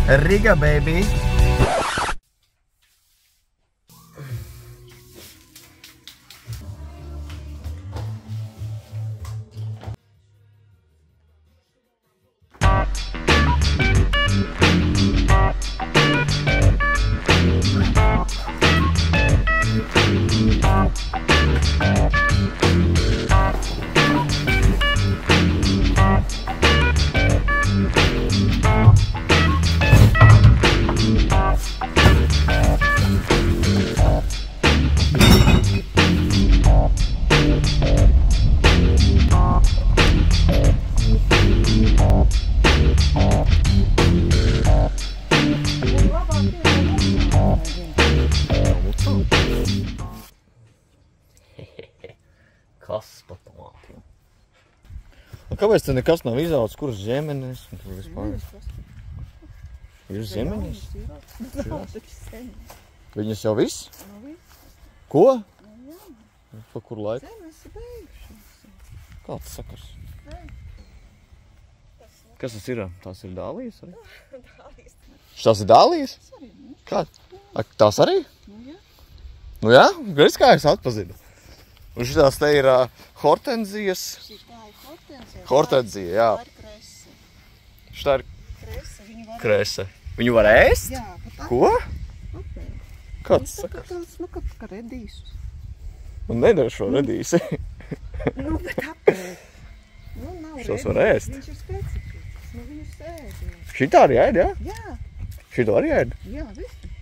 Riga, baby! Kas pa tomātiem? Kāpēc te nekas nav izaudzis? Kuras zemenes? Ir zemenes? Viņas jau viss? Ko? Pa kur laiku? Kāds sakars? Kas tas ir? Tās ir dālijas arī? Tās ir dālijas? Kā? Tās arī? Nu jā, redz kā es atpazinu. Un šitās te ir hortenzijas. Hortenzija, jā. Šitā ir krese. Viņu var ēst? Jā. Ko? Kāds sakars? Nu, kā redīsus. Un nedara šo redīsi. Nu, bet apēd. Nu, nav Šos var ēst. Viņš ir specifisks. Nu, viņus ēd. Šitā arī ēd, jā? Jā. Šito arī ēd? Jā, visu.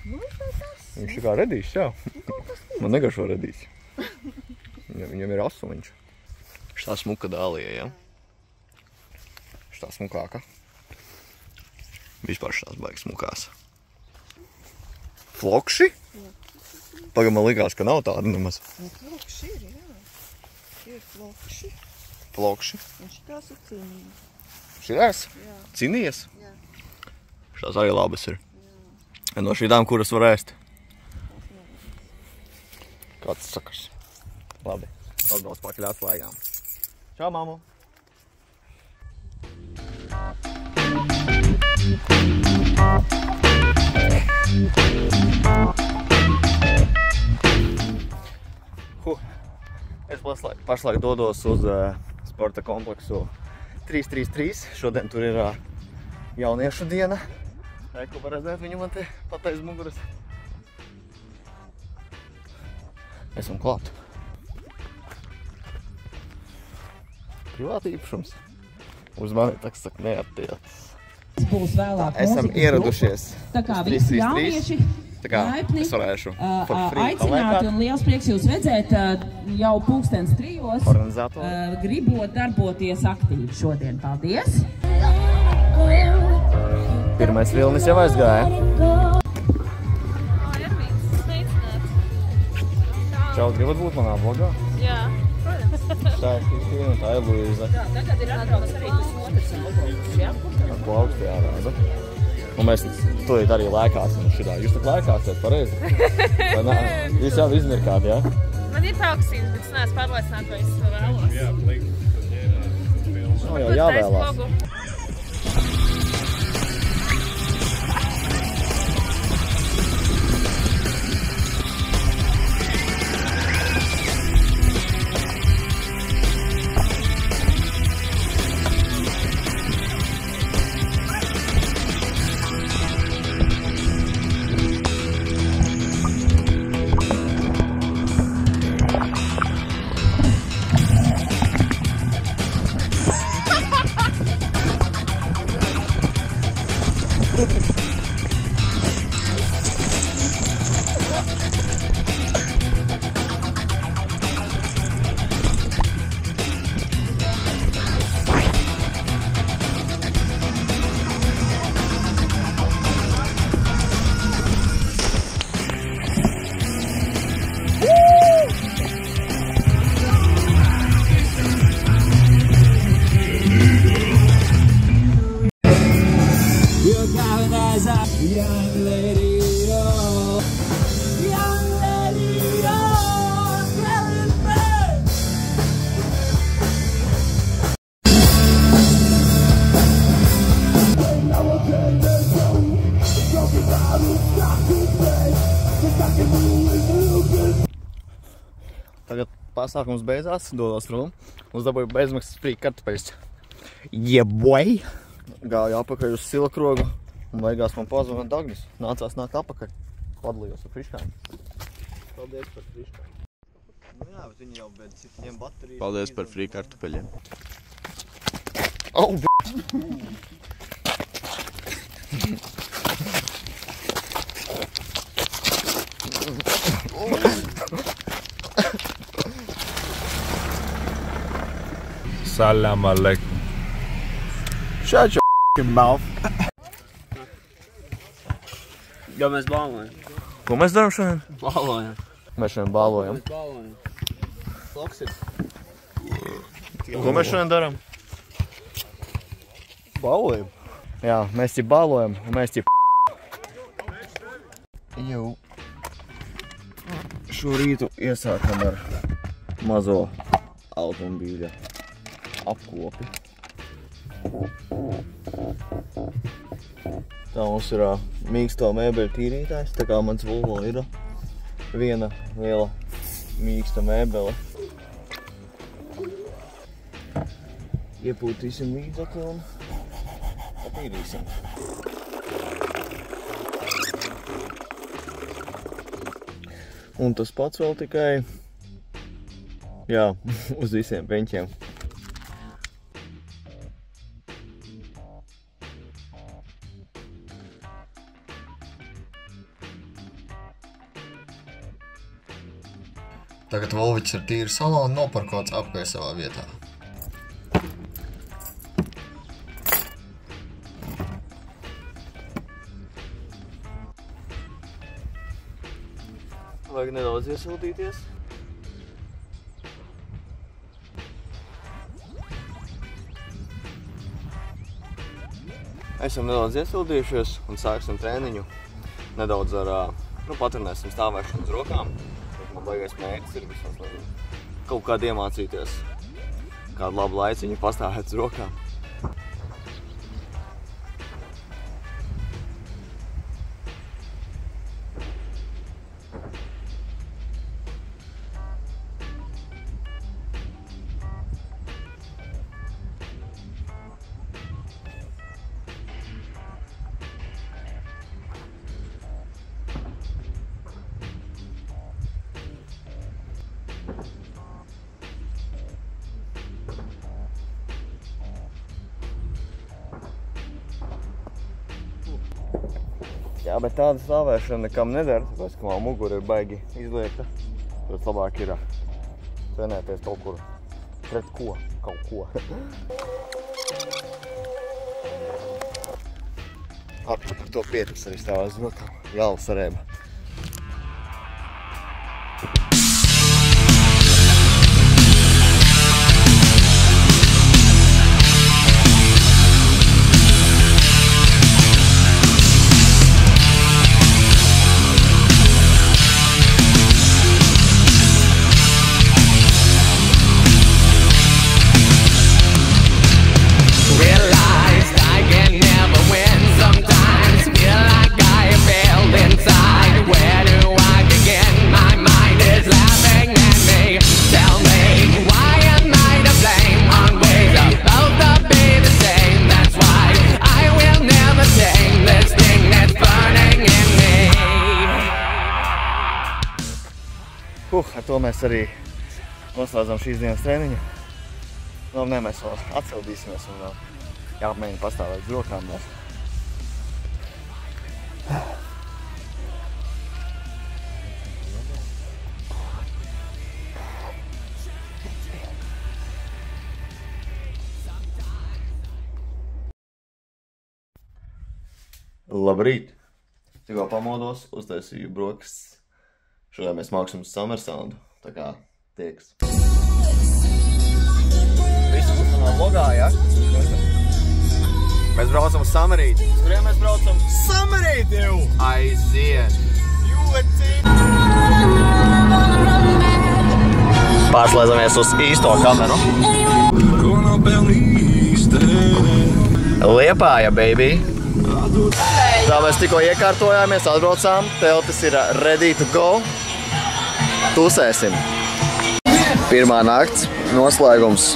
Nu, tas. Viņš tā kā redīs, jā. Man negaršo redīs. Viņam ir asumiņš. Šitā smuka dālija, jā. Šitā smukāka. Vispār šitās baigas smukās. Flokši? Tagad man likās, ka nav tāda nemaz. Flokši ir, jā. Ir flokši. Flokši. Un šitās ir cinijas. Šitās? Jā. Cinijas? Jā. Šitās arī labas ir. No šitām, kuras var ēst. Kāds sakars. Labi. Atbrauc pakaļ atslēgām. Čau, mamu! Es pašlaik dodos uz sporta kompleksu 333. Šodien tur ir jauniešu diena. Ko var redzēt, viņu man te pat aiz muguras. Esam klāt. Privāti īpašums. Uz mani, tā saka, neattiecas. Esam ieradušies tā kā visi jaunieši laipni aicināti un liels prieks jūs redzēt jau 2:03. Gribot darboties aktīvi šodien. Paldies! Pirmais vilnis jau aizgāja. Čau, gribat būt manā blogā? Jā, protams. Tā ir Kristīna un tā ir Luīza. Tagad ir atbrauc arī tas otrs, jā? Ar ko augstu jārāda. Un mēs tūlīt arī lēkāsim šitā. Jūs tak lēkāsiet pareizi? Vai nā? Jūs jau izmirkāt, jā? Man ir tauksīns, bet es neesmu pārliecināta, vai es to vēlos. Jā, plikt. No, jau jāvēlās. Tagad pasākums beidzās, dodos prom. Mums dabūja bezmaksas free kartupeļus. Yeah, boy! Gāju apakaļ uz silakrogu un beigās man pazvanīja Dagnis. Nācās nākt apakaļ. Padalījos ar friškām. Paldies par friškām. Nu jā, bet viņi jau bez citiem baterijas. Paldies par free kartupeļiem. Oh, Salam alaikum. Shut your f***ing mouth. Jo mēs balvojam. Ko mēs darām šodien? Balvojam. Mēs šodien balvojam. Mēs balvojam. Loksis. Ko mēs šodien darām? Balvojam. Jā, mēs te balvojam un mēs te Jū. Šo rītu iesākam ar mazo automobīļa apkopi. Tā mums ir mīksto mēbeļu tīrītājs, tā kā mans Volvo ir viena liela mīksta mēbele. Iepūtīsim līdzekli un patīrīsim. Un tas pats vēl tikai, jā, uz visiem peņķiem. Tagad Volvičs ar tīru salonu noparkots apkārt savā vietā. Vajag nedaudz iesildīties. Esam nedaudz iesildījušies un sāksim trēniņu. Nedaudz ar, patrenēsim stāvēšanu uz rokām. Man baigais mērķis ir vismaz, lai kaut kādu iemācīties, kādu labu laiciņu pastāvēt uz rokām. Jā, bet tāda stāvēšana nekam nedara, tāpēc, ka man mugura ir baigi izliekta. Tad labāk ir trenēties kaut kur pret ko, kaut ko. Par to pietiks arī stāvā uz rokām. Galva sarēba. Ar to mēs arī noslēdzam šīs dienas treniņu. Nē, mēs vēl atsildīsimies un vēl jāapmēģina pastāvēt uz rokām. Labrīt! Tikko pamodos, uztaisīju brokastis. Šodien mēs māksim uz Summersoundu, tā kā tieks. Visu būs manā vlogā, ja? Mēs braucam uz Samarīti. Uz kuriem mēs braucam? Samarīti jau! Aiziet! Pārslēdzamies uz īsto kameru. Liepāja, baby! Tā mēs tikko iekārtojāmies, atbraucām. Teltis ir ready to go. Tusēsim. Pirmā nakts, noslēgums.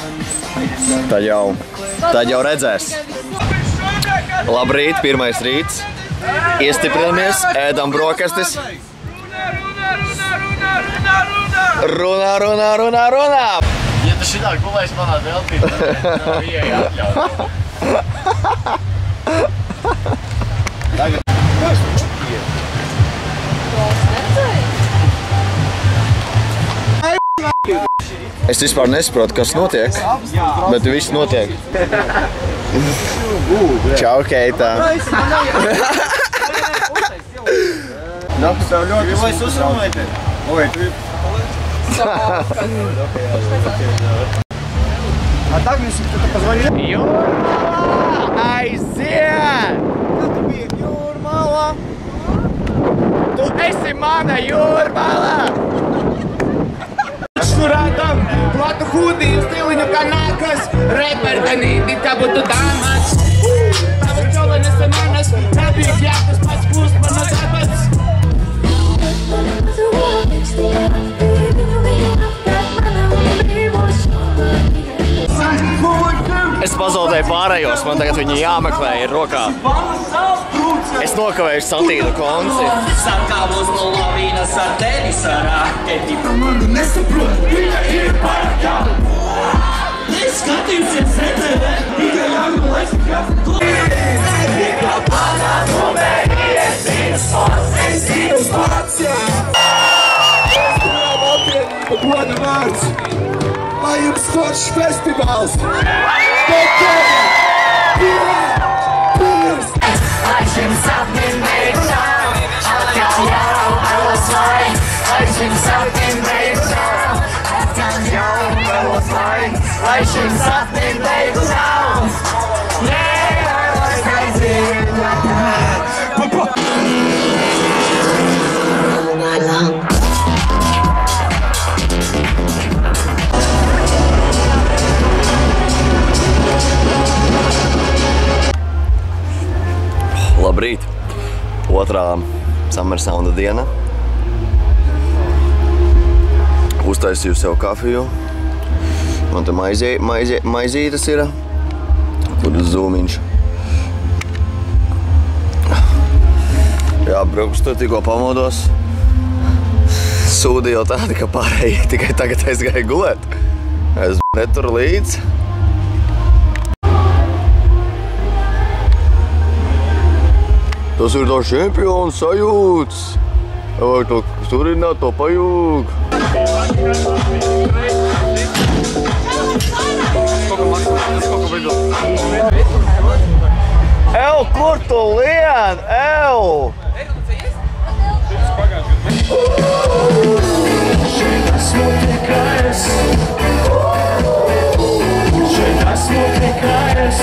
Tad jau redzēs. Labrīt, pirmais rīts. Iestiprinamies, ēdam brokastis. Runā! Ja tu šitā gulēsi manā teltī, tad nav ieeja atļaut. Tagad. Es vispār nesaprotu, kas notiek, bet viss notiek. Čau, Keitā. А так мне кто-то позвонил? Jūrmala, aiziet! Kā tu biji? Jūrmala! Tu esi mana Jūrmala! Šurādam platu hūdiju stiliņu kanākas, repertenīti, kā būtu dāmas. Tavu čolenes semanas, nebija jākas pats kūst man no darbas. Es pazaudēju pārējos, man tagad viņi jāmeklē ir rokā. Es nokavēju satīnu konci. Sarkāvos no lavīnas ar tevi sarāketi. Mani nesaprot, viņa ir parakā. Skatījusies redzēvē, Tikai jāgulēs, kā tu. kā panā no mēries, zinu pats, jā. Goda vārds, lai jums foršs festivāls. Aizim sapnim beigšā, atkal jau vēlos lai. Aizim sapnim beigšā, atkal jau vēlos lai. Aizim sapnim beigšā, vēlos aizim. Labrīt! Otrā Summer Sounda diena. Uztaisīju sev kafiju. Man te maizītes ir. Tur ir zūmiņš. Jā, braukuši tur tikko pamodos. Sūdi jau tādi, ka pārējie tikai tagad aizgāja gulēt. Es neturu līdz. Tas ir tā čempionu sajūts. Vajag to turināt, to pajūg. Ew, kur tu lien? Ew! Šeit esmu tikai es. Šeit esmu tikai es.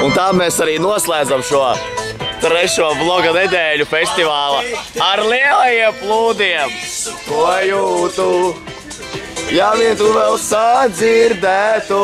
Un tā mēs arī noslēdzam šo trešo vloga nedēļu festivāla ar lielajiem plūdiem. Ko jūtu? Ja vien tu vēl sadzirdētu.